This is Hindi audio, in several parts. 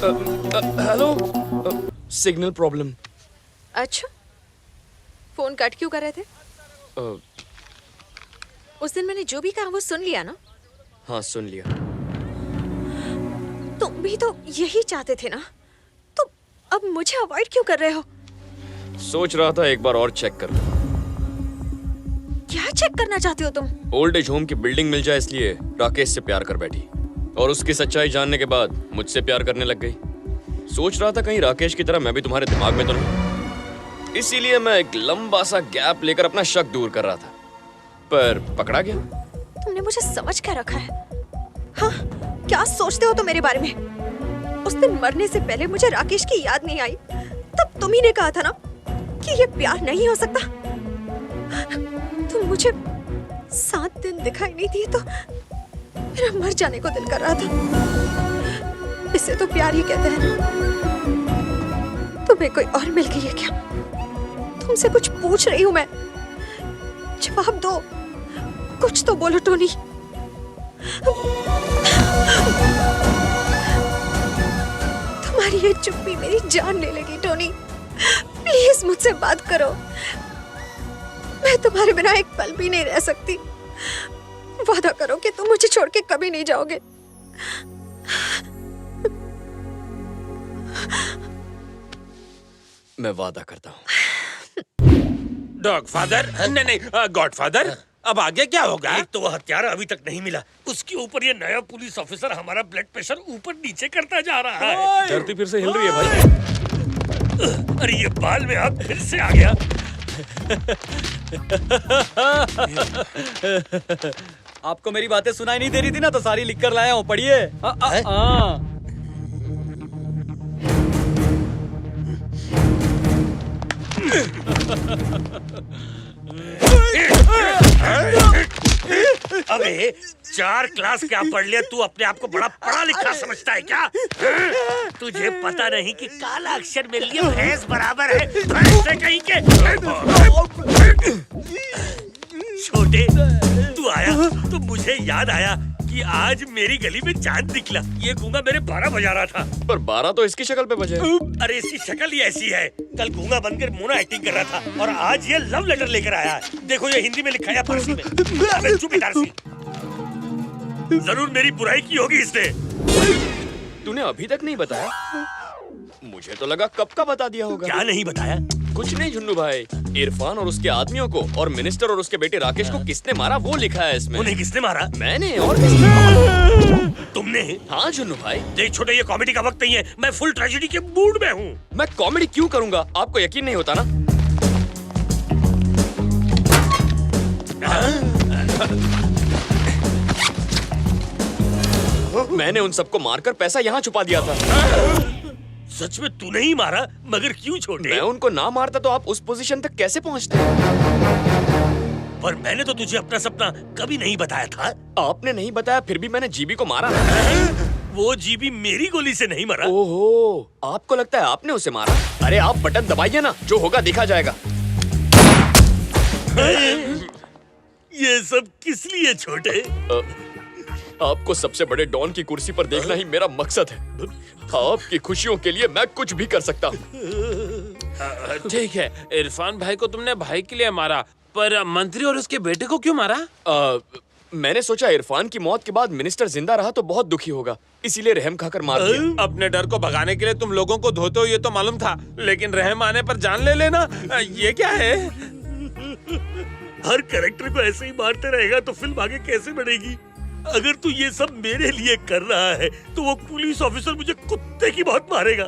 Hello, signal problem. अच्छा, फोन कट क्यों कर रहे थे? उस दिन मैंने जो भी कहा वो सुन लिया ना? हाँ, सुन लिया। तुम भी तो यही चाहते थे ना? तो अब मुझे अवॉइड क्यों कर रहे हो? सोच रहा था एक बार और चेक कर। क्या चेक करना चाहते हो तुम? ओल्ड एज होम की बिल्डिंग मिल जाए इसलिए राकेश से प्यार कर बैठी और उसकी सच्चाई जानने के बाद मुझसे प्यार करने लग गई। सोच रहा था कहीं राकेश की तरह मैं भी तुम्हारे दिमाग में तो नहीं, इसीलिए मैं एक लंबा सा गैप लेकर अपना शक दूर कर रहा था, पर पकड़ा गया। तुमने मुझे समझ क्या रखा है? हाँ, क्या सोचते हो तुम मेरे बारे में? उस दिन मरने से पहले मुझे राकेश की याद नहीं आई, तब तुम ही ने कहा था ना कि ये प्यार नहीं हो सकता। तुम मुझे 7 दिन दिखाई नहीं दिए तो मेरा मर जाने को दिल कर रहा था। इसे तो प्यार ही कहते हैं ना। तुम्हें कोई और मिल गई है क्या? तुमसे कुछ पूछ रही हूँ मैं, जवाब दो, कुछ तो बोलो टोनी। तुम्हारी ये चुप्पी मेरी जान ले लेगी टोनी। प्लीज मुझसे बात करो, मैं तुम्हारे बिना एक पल भी नहीं रह सकती। वादा करो कि तुम मुझे छोड़ के कभी नहीं जाओगे। मैं वादा करता हूँ। डॉग फादर, नहीं गॉड फादर, अब आगे क्या होगा? एक तो वो हत्यारा अभी तक नहीं मिला, उसके ऊपर ये नया पुलिस ऑफिसर हमारा ब्लड प्रेशर ऊपर नीचे करता जा रहा है। धरती फिर से हिल रही है भाई। अरे ये बाल में आप फिर से आ गया। आपको मेरी बातें सुनाई नहीं दे रही थी ना, तो सारी लिख कर लाया हूँ, पढ़िए। अबे 4 क्लास क्या पढ़ लिया तू? अपने आप को बड़ा पढ़ा लिखा समझता है क्या? तुझे पता नहीं कि काला अक्षर मेरे लिए भैंस बराबर है। भैंस से कहीं के छोटे, तू आया तो मुझे याद आया कि आज मेरी गली में चांद निकला। ये गूंगा मेरे 12 बजा रहा था। पर 12 तो इसकी शक्ल पे बजे। अरे इसकी शक्ल ही ऐसी है। कल गूंगा बनकर मोना एक्टिंग कर रहा था और आज ये लव लेटर लेकर आया है। देखो ये हिंदी में लिखा है, फारसी में। अबे चुप इधर से। जरूर मेरी बुराई की होगी इसने। तूने अभी तक नहीं बताया? मुझे तो लगा कब का बता दिया होगा। क्या नहीं बताया? कुछ नहीं झुन्नू भाई, इरफान और उसके आदमियों को और मिनिस्टर और उसके बेटे राकेश को किसने मारा वो लिखा है इसमें। उन्हें किसने मारा? मैंने। और किसने? तुमने? हाँ झुन्नू भाई। देख छोटे, ये कॉमेडी का वक्त नहीं है, मैं फुल ट्रेजेडी के मूड में हूँ। मैं कॉमेडी क्यों करूँगा? आपको यकीन नहीं होता ना? मैंने उन सबको मारकर पैसा यहाँ छुपा दिया था। सच में तूने ही मारा? मगर क्यों छोटे? मैं उनको ना मारता तो आप उस पोजीशन तक कैसे पहुँचते? पर मैंने तो तुझे अपना सपना कभी नहीं बताया था। आपने नहीं बताया, फिर भी मैंने जीबी को मारा। वो जीबी मेरी गोली से नहीं मरा। ओहो, आपको लगता है आपने उसे मारा? अरे आप बटन दबाइए ना, जो होगा देखा जाएगा। ये सब किस लिए छोटे? आपको सबसे बड़े डॉन की कुर्सी पर देखना ही मेरा मकसद है। आपकी खुशियों के लिए मैं कुछ भी कर सकता हूँ। ठीक है, इरफान भाई को तुमने भाई के लिए मारा, पर मंत्री और उसके बेटे को क्यों मारा? मैंने सोचा इरफान की मौत के बाद मिनिस्टर जिंदा रहा तो बहुत दुखी होगा, इसीलिए रहम खाकर मार दिया। अपने डर को भगाने के लिए तुम लोगों को धोते हो ये तो मालूम था, लेकिन रहम आने पर जान ले लेना, ये क्या है? हर कैरेक्टर को ऐसे ही मारते रहेगा तो फिल्म आगे कैसे बढ़ेगी? अगर तू ये सब मेरे लिए कर रहा है तो वो पुलिस ऑफिसर मुझे कुत्ते की बहुत मारेगा।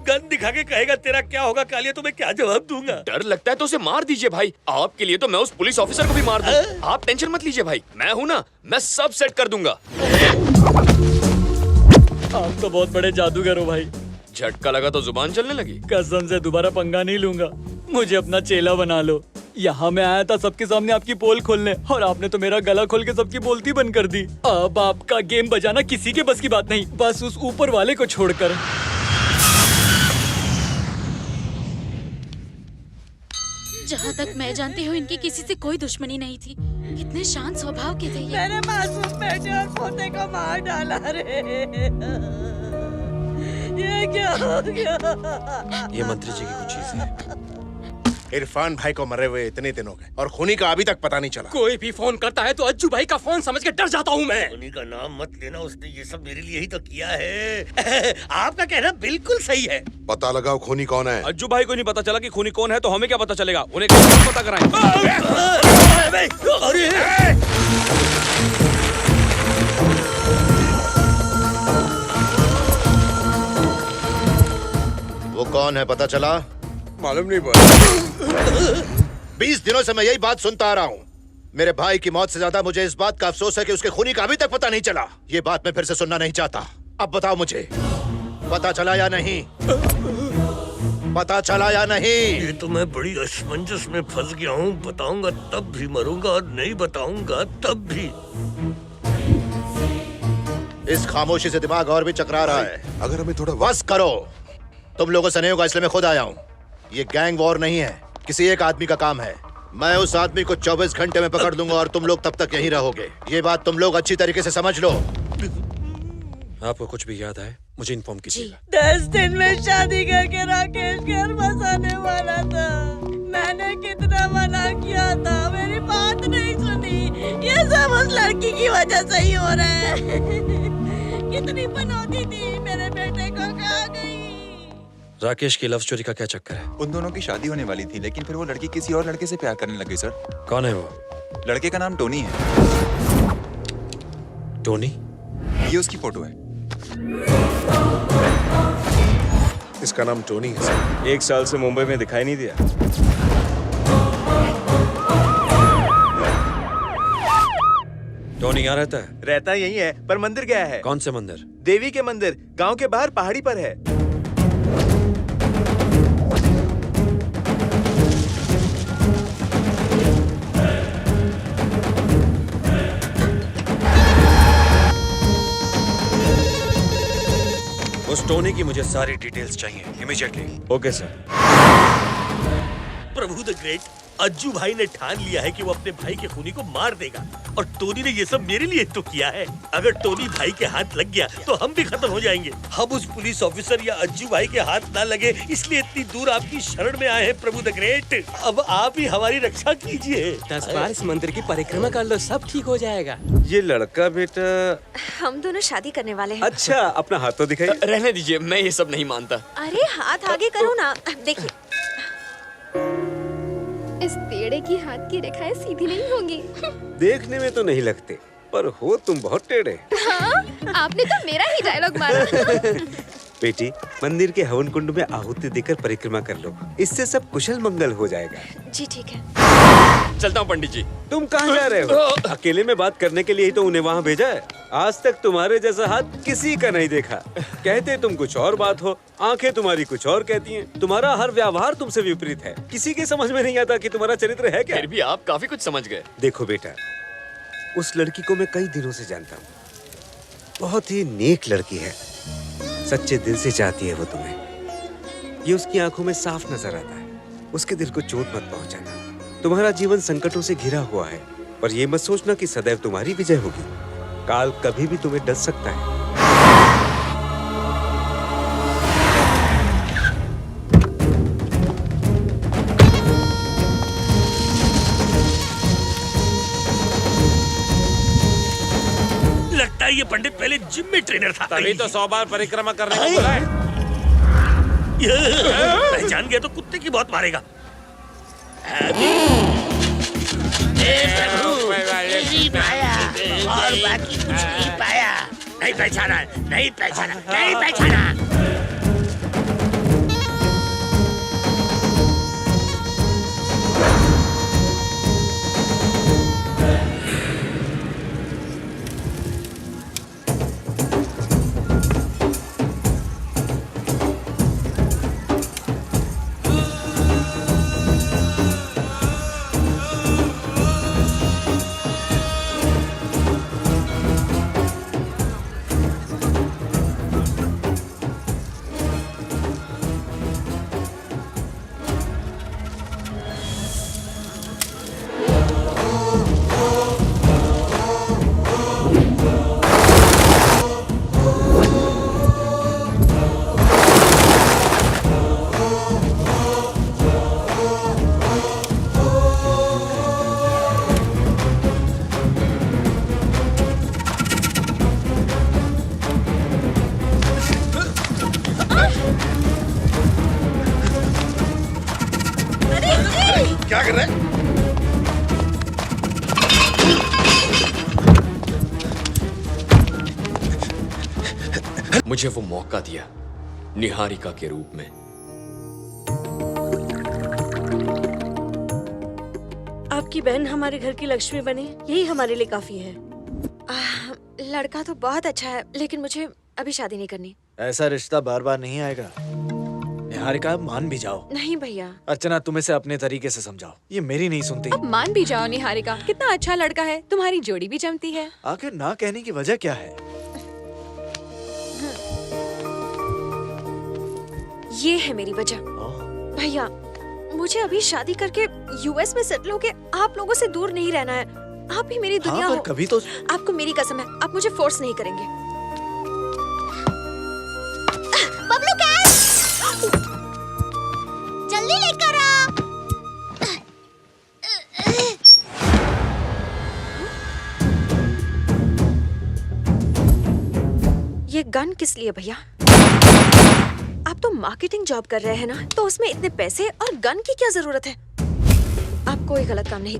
गन दिखा के कहेगा तेरा क्या होगा कालिया, तो मैं क्या जवाब दूंगा? डर लगता है तो उसे मार दीजिए भाई। आपके लिए तो मैं उस पुलिस ऑफिसर को भी मार दूं। आप टेंशन मत लीजिए भाई, मैं हूं ना, मैं सब सेट कर दूंगा। आप तो बहुत बड़े जादूगर हो भाई। झटका लगा तो जुबान चलने लगी। कसम से दोबारा पंगा नहीं लूंगा, मुझे अपना चेला बना लो। यहाँ मैं आया था सबके सामने आपकी पोल खोलने, और आपने तो मेरा गला खोल के सबकी बोलती बंद कर दी। अब आपका गेम बजाना किसी के बस की बात नहीं, बस उस ऊपर वाले को छोड़कर। जहाँ तक मैं जानती हूँ इनकी किसी से कोई दुश्मनी नहीं थी। कितने शांत स्वभाव के थे ये। मेरे मासूम बेटे और पोते को मार डाला रे। ये क्या हो गया? ये मंत्री जी की कुछ चीज है। इरफान भाई को मरे हुए इतने दिन हो गए और खूनी का अभी तक पता नहीं चला। कोई भी फोन करता है तो अज्जू भाई का फोन समझ के डर जाता हूँ मैं। उन्हीं का नाम मत लेना, उसने ये सब मेरे लिए ही तो किया है। आपका कहना बिल्कुल सही है। पता लगाओ खूनी कौन है। अज्जू भाई को नहीं पता चला कि खूनी कौन है तो हमें क्या पता चलेगा? उन्हें कैसे पता कराएं? अरे वो कौन है पता चला? मालूम नहीं पड़ा। 20 दिनों से मैं यही बात सुनता आ रहा हूँ। मेरे भाई की मौत से ज्यादा मुझे इस बात का अफसोस है कि उसके खूनी का अभी तक पता नहीं चला। ये बात मैं फिर से सुनना नहीं चाहता। अब बताओ मुझे, पता चला या नहीं? पता चला या नहीं? ये तो मैं बड़ी असमंजस में फंस गया हूँ। बताऊंगा तब भी मरूंगा और नहीं बताऊंगा तब भी। इस खामोशी से दिमाग और भी चकरा रहा है। अगर हमें थोड़ा बस करो, तुम लोगों से नहीं होगा इसलिए मैं खुद आया हूँ। ये गैंग वॉर नहीं है, किसी एक आदमी का काम है। मैं उस आदमी को 24 घंटे में पकड़ लूंगा और तुम लोग तब तक यहीं रहोगे। ये बात तुम लोग अच्छी तरीके से समझ लो। आपको कुछ भी याद आए मुझे इन्फॉर्म कीजिएगा। 10 दिन में शादी करके राकेश घर बसाने वाला था। मैंने कितना मना किया था, मेरी बात नहीं सुनी। ये सब उस लड़की की वजह से ही हो रहा है। कितनी बनौती थी, मेरे बेटे को कहाँ गई? राकेश की लव स्टोरी का क्या चक्कर है? उन दोनों की शादी होने वाली थी, लेकिन फिर वो लड़की किसी और लड़के से प्यार करने लगी सर। कौन है वो? लड़के का नाम टोनी है। टोनी? ये उसकी फोटो है। इसका नाम टोनी है सर। 1 साल से मुंबई में दिखाई नहीं दिया। टोनी यहाँ रहता है? रहता यही है, पर मंदिर गया है। कौन से मंदिर? देवी के मंदिर, गांव के बाहर पहाड़ी पर है। उस टोनी की मुझे सारी डिटेल्स चाहिए immediately. Okay sir. Prabhu the great, Ajju भाई ने ठान लिया है कि वो अपने भाई के खूनी को मार देगा और टोनी ने ये सब मेरे लिए तो किया है। अगर टोनी भाई के हाथ लग गया तो हम भी खत्म हो जाएंगे। हम उस पुलिस ऑफिसर या अज्जू भाई के हाथ ना लगे, इसलिए इतनी दूर आपकी शरण में आए हैं प्रभु द ग्रेट। अब आप ही हमारी रक्षा कीजिए। 10 बार इस मंदिर की परिक्रमा कर लो, सब ठीक हो जाएगा। ये लड़का बेटा। हम दोनों शादी करने वाले हैं। अच्छा, अपना हाथ तो दिखाइए। रहने दीजिए, मैं ये सब नहीं मानता। अरे हाथ आगे करो ना। देखिए, इस टेढ़े की हाथ की रेखाएं सीधी नहीं होंगी। देखने में तो नहीं लगते, पर हो तुम बहुत टेढ़े। हाँ, आपने तो मेरा ही डायलॉग मारा। बेटी, मंदिर के हवन कुंड में आहुति देकर परिक्रमा कर लो, इससे सब कुशल मंगल हो जाएगा। जी ठीक है। चलता हूँ पंडित जी। तुम कहाँ जा रहे हो? अकेले में बात करने के लिए ही तो उन्हें वहाँ भेजा है। आज तक तुम्हारे जैसा हाथ किसी का नहीं देखा। कहते तुम कुछ और बात हो, आंखें तुम्हारी कुछ और कहती हैं। तुम्हारा हर व्यवहार तुमसे विपरीत है। किसी के समझ में नहीं आता कि तुम्हारा चरित्र है क्या। फिर भी आप काफी कुछ समझ गए। देखो बेटा, उस लड़की को मैं कई दिनों से जानता हूँ। बहुत ही नेक लड़की है, सच्चे दिल से चाहती है वो तुम्हें। ये उसकी आंखों में साफ नजर आता है। उसके दिल को चोट मत पहुंचाना। तुम्हारा जीवन संकटों से घिरा हुआ है, पर ये मत सोचना कि सदैव तुम्हारी विजय होगी। काल कभी भी तुम्हें डस सकता है। लगता है ये पंडित पहले जिम में ट्रेनर था। तभी तो 100 बार परिक्रमा करने को बोला है। पहचान गया तो कुत्ते की बहुत मारेगा। और बाकी कुछ नहीं पाया। नहीं पहचाना, नहीं पहचाना, नहीं पहचाना। क्या कर रहे हैं? मुझे वो मौका दिया निहारिका के रूप में। आपकी बहन हमारे घर की लक्ष्मी बने, यही हमारे लिए काफी है। लड़का तो बहुत अच्छा है, लेकिन मुझे अभी शादी नहीं करनी। ऐसा रिश्ता बार बार नहीं आएगा। निहारिका, मान भी जाओ। नहीं भैया। अर्चना, तुम इसे अपने तरीके से समझाओ, ये मेरी नहीं सुनती। अब मान भी जाओ निहारिका, कितना अच्छा लड़का है, तुम्हारी जोड़ी भी जमती है। आखिर ना कहने की वजह क्या है? ये है मेरी वजह। भैया, मुझे अभी शादी करके यूएस में सेटल होके आप लोगों से दूर नहीं रहना है। आप भी मेरी दुनिया हाँ, हो। पर कभी तो आपको मेरी कसम है, आप मुझे फोर्स नहीं करेंगे। बबलू कैश जल्दी लेकर आ। ये गन किस लिए भैया? आप तो मार्केटिंग जॉब कर रहे हैं ना, तो उसमें इतने पैसे और गन की क्या जरूरत है? आप कोई गलत काम नहीं